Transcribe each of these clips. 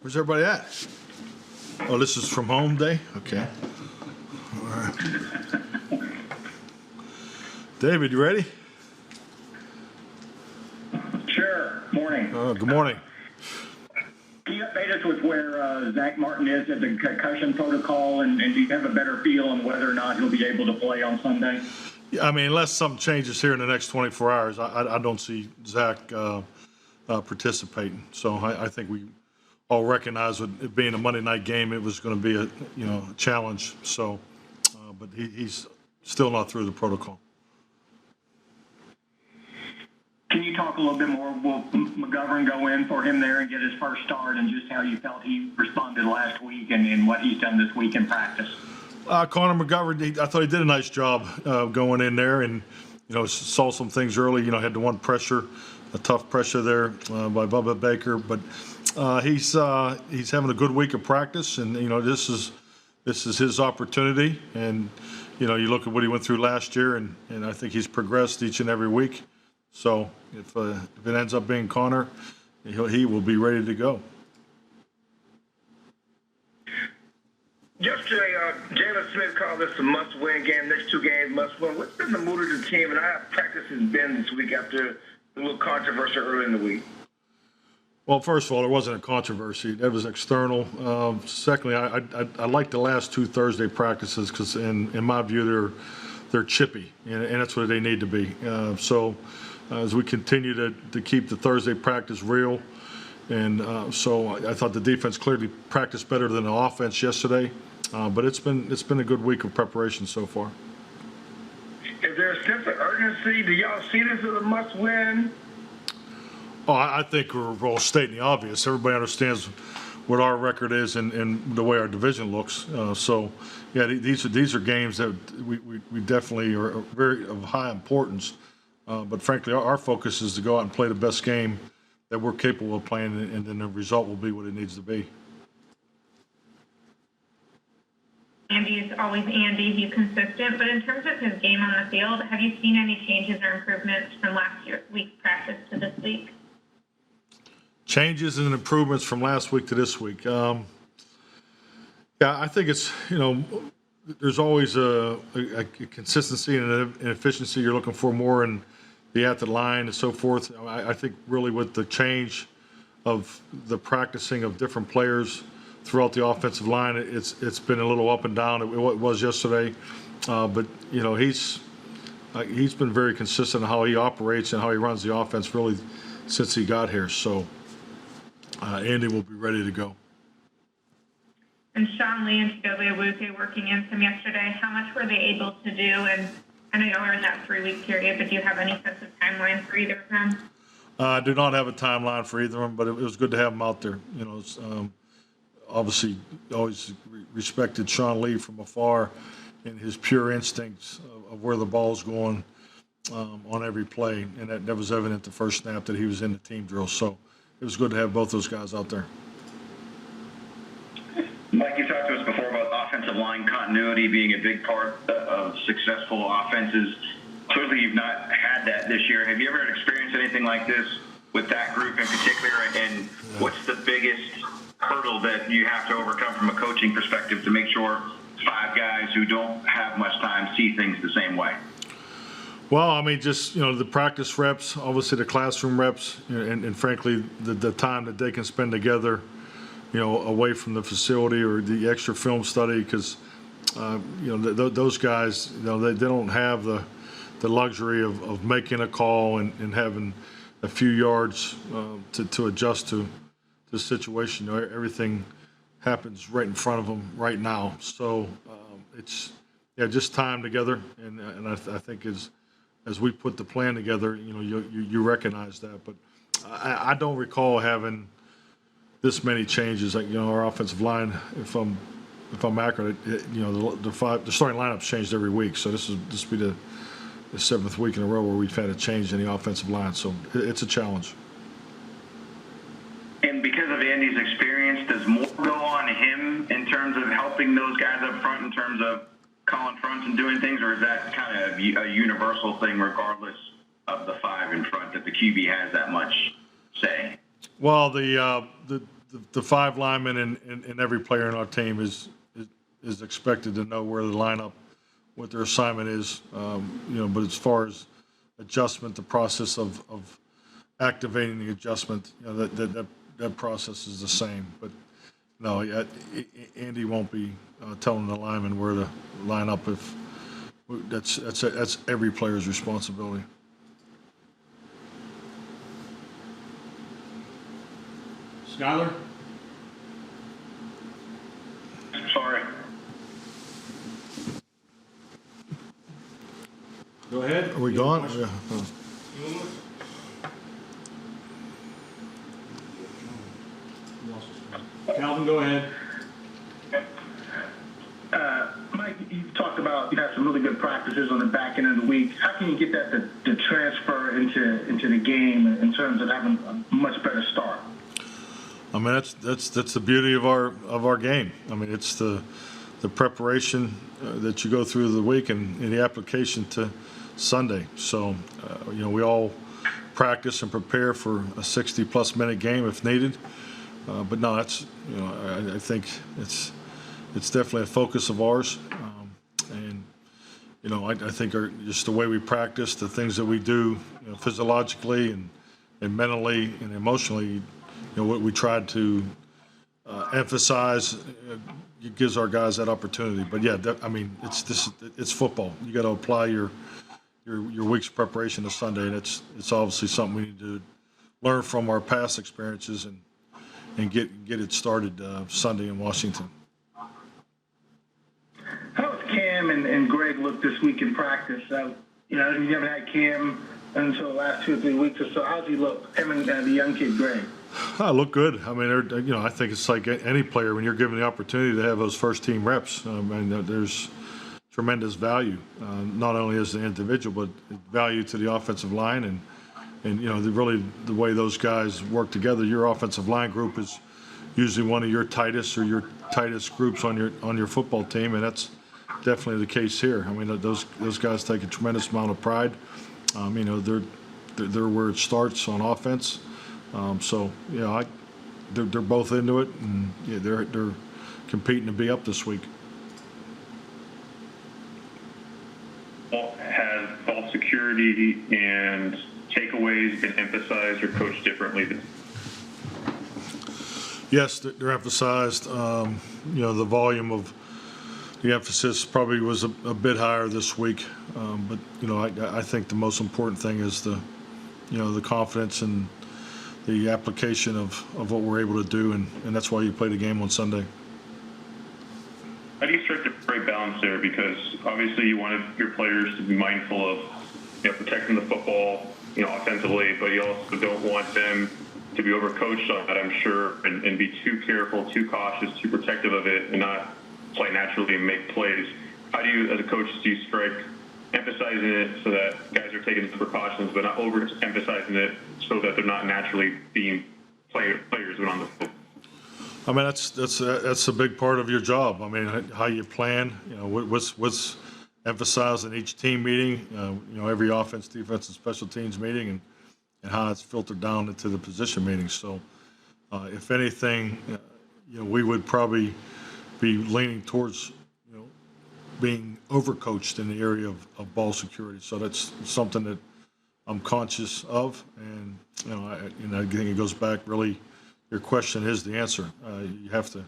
Where's everybody at? Oh, this is from home day? Okay. All right. David, you ready? Sure. Morning. Good morning. Can you update us with where Zack Martin is at the concussion protocol, and do you have a better feel on whether or not he'll be able to play on Sunday? Yeah, I mean, unless something changes here in the next 24 hours, I don't see Zach participating. So I think we all recognize with it being a Monday night game, it was going to be a challenge. So, but he's still not through the protocol. Can you talk a little bit more? Will McGovern go in for him there and get his first start, and just how you felt he responded last week and what he's done this week in practice? Connor McGovern, I thought he did a nice job going in there, and saw some things early. Had the one pressure, a tough pressure there by Bubba Baker, but he's having a good week of practice, and this is his opportunity. And you look at what he went through last year, and I think he's progressed each and every week. So if it ends up being Connor, he will be ready to go. Yesterday, Jalen Smith called this a must-win game. Next two games must-win. What's been the mood of the team, and how practice has been this week after a little controversy early in the week? Well, first of all, there wasn't a controversy. That was external. Secondly, I like the last two Thursday practices because, in my view, they're chippy, and that's what they need to be. So as we continue to keep the Thursday practice real, and so I thought the defense clearly practiced better than the offense yesterday. But it's been a good week of preparation so far. Is there a sense of urgency? Do y'all see this as a must-win? Oh, I think we're all stating the obvious. Everybody understands what our record is and the way our division looks. So, yeah, these are games that we definitely are very of high importance. But frankly, our focus is to go out and play the best game that we're capable of playing, and then the result will be what it needs to be. Andy is always Andy. He's consistent. But in terms of his game on the field, have you seen any changes or improvements from last week's practice to this week? Changes and improvements from last week to this week. Yeah, I think it's, there's always a consistency and an efficiency you're looking for more in the at the line and so forth. I think really with the change of the practicing of different players throughout the offensive line, it's been a little up and down. It was yesterday, but he's been very consistent in how he operates and how he runs the offense really since he got here. So Andy will be ready to go. And Sean Lee and Chidobe Awuzie working in some yesterday. How much were they able to do? And I know y'all are in that 3-week period, but do you have any sense of timeline for either of them? I do not have a timeline for either of them, but it was good to have them out there. Obviously, always respected Sean Lee from afar and his pure instincts of where the ball's going on every play, and that was evident the first snap that he was in the team drill. So it was good to have both those guys out there. Mike, you talked to us before about offensive line continuity being a big part of successful offenses. Clearly, you've not had that this year. Have you ever experienced anything like this with that group in particular? And what's the biggest hurdle that you have to overcome from a coaching perspective to make sure 5 guys who don't have much time see things the same way? Well, I mean, just, the practice reps, obviously the classroom reps, and frankly, the time that they can spend together, away from the facility or the extra film study, because, those guys, they don't have the luxury of making a call and having a few yards to adjust to the situation. Everything happens right in front of them right now. So it's just time together, and I think as we put the plan together, you recognize that. But I don't recall having this many changes. Like our offensive line, if I'm accurate, the starting lineup's changed every week. So this will be the 7th week in a row where we've had a change in the offensive line. So it's a challenge. And because of Andy's experience, does more go on him in terms of helping those guys up front in terms of calling fronts and doing things, or is that kind of a universal thing regardless of the 5 in front that the QB has that much say? Well, the the five linemen and every player in our team is expected to know where the lineup, what their assignment is. But as far as adjustment, the process of activating the adjustment, that process is the same. But no, Andy won't be telling the lineman where to line up. If that's every player's responsibility. Skyler? Sorry. Go ahead. Are we gone? Yeah. Calvin, go ahead. Mike, you talked about you had some really good practices on the back end of the week. How can you get that to transfer into the game in terms of having a much better start? I mean, that's the beauty of our game. I mean, it's the preparation that you go through the week and the application to Sunday. So, we all practice and prepare for a 60-plus minute game if needed. But no, that's I think it's definitely a focus of ours. I think just the way we practice, the things that we do, physiologically and mentally and emotionally. What we tried to emphasize it gives our guys that opportunity. But yeah, it's football. You got to apply your week's preparation to Sunday, and it's obviously something we need to learn from our past experiences and get it started Sunday in Washington. How has Cam and Greg looked this week in practice? You haven't had Cam until the last 2 or 3 weeks or so. How's he look? Him and the young kid Greg. I look good. I mean, I think it's like any player when you're given the opportunity to have those first team reps. There's tremendous value, not only as an individual, but value to the offensive line and the way those guys work together. Your offensive line group is usually one of your tightest groups on your football team, and that's definitely the case here. I mean, those guys take a tremendous amount of pride. They're where it starts on offense. They're both into it, and they're competing to be up this week. Has ball security and takeaways been emphasized or coached differently? Yes, they're emphasized. The volume of the emphasis probably was a bit higher this week, but I think the most important thing is the confidence and the application of what we're able to do, and that's why you play the game on Sunday. How do you strike the right balance there? Because obviously you want your players to be mindful of protecting the football, offensively, but you also don't want them to be overcoached on that, I'm sure, and be too careful, too cautious, too protective of it, and not play naturally and make plays. How do you, as a coach, strike emphasizing it so that guys are taking the precautions, but not overemphasizing it so that they're not naturally being players when on the field? I mean, that's a big part of your job. I mean, how you plan, what's emphasized in each team meeting, every offense, defense, and special teams meeting, and how it's filtered down into the position meetings. So, if anything, we would probably be leaning towards, being overcoached in the area of ball security. So that's something that I'm conscious of, and I think it goes back really. Your question is the answer. You have to,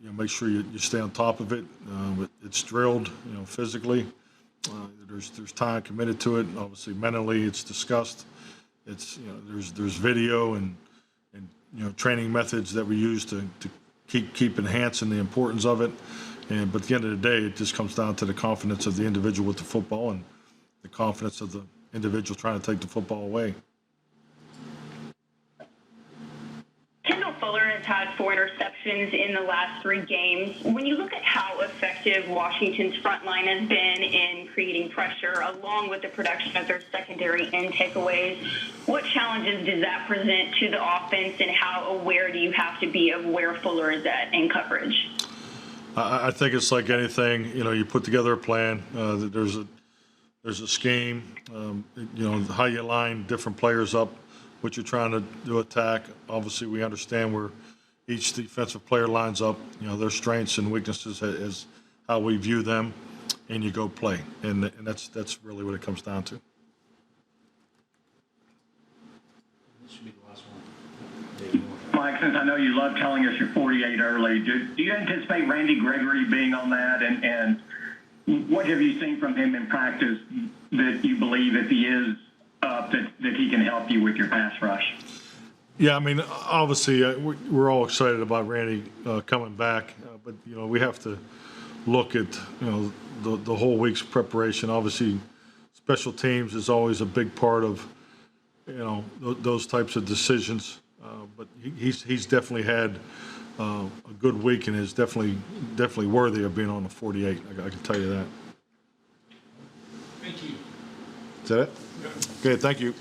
make sure you stay on top of it. It's drilled, physically. There's time committed to it. Obviously, mentally, it's discussed. It's there's video and training methods that we use to keep enhancing the importance of it. But at the end of the day, it just comes down to the confidence of the individual with the football and the confidence of the individual trying to take the football away. Fuller has had 4 interceptions in the last 3 games. When you look at how effective Washington's front line has been in creating pressure, along with the production of their secondary and takeaways, what challenges does that present to the offense, and how aware do you have to be of where Fuller is at in coverage? I think it's like anything. You put together a plan. There's a scheme. How you line different players up, what you're trying to do attack. Obviously, we understand where each defensive player lines up, their strengths and weaknesses as how we view them, and you go play. And that's really what it comes down to. This should be the last one. Mike, since I know you love telling us you're 48 early, do you anticipate Randy Gregory being on that? And what have you seen from him in practice that you believe if he is up, that he can help you with your pass rush? Yeah, I mean, obviously, we're all excited about Randy coming back, but, we have to look at, the whole week's preparation. Obviously, special teams is always a big part of, those types of decisions. But he's definitely had a good week and is definitely worthy of being on the 48. I can tell you that. Thank you. Is that it? Okay, thank you.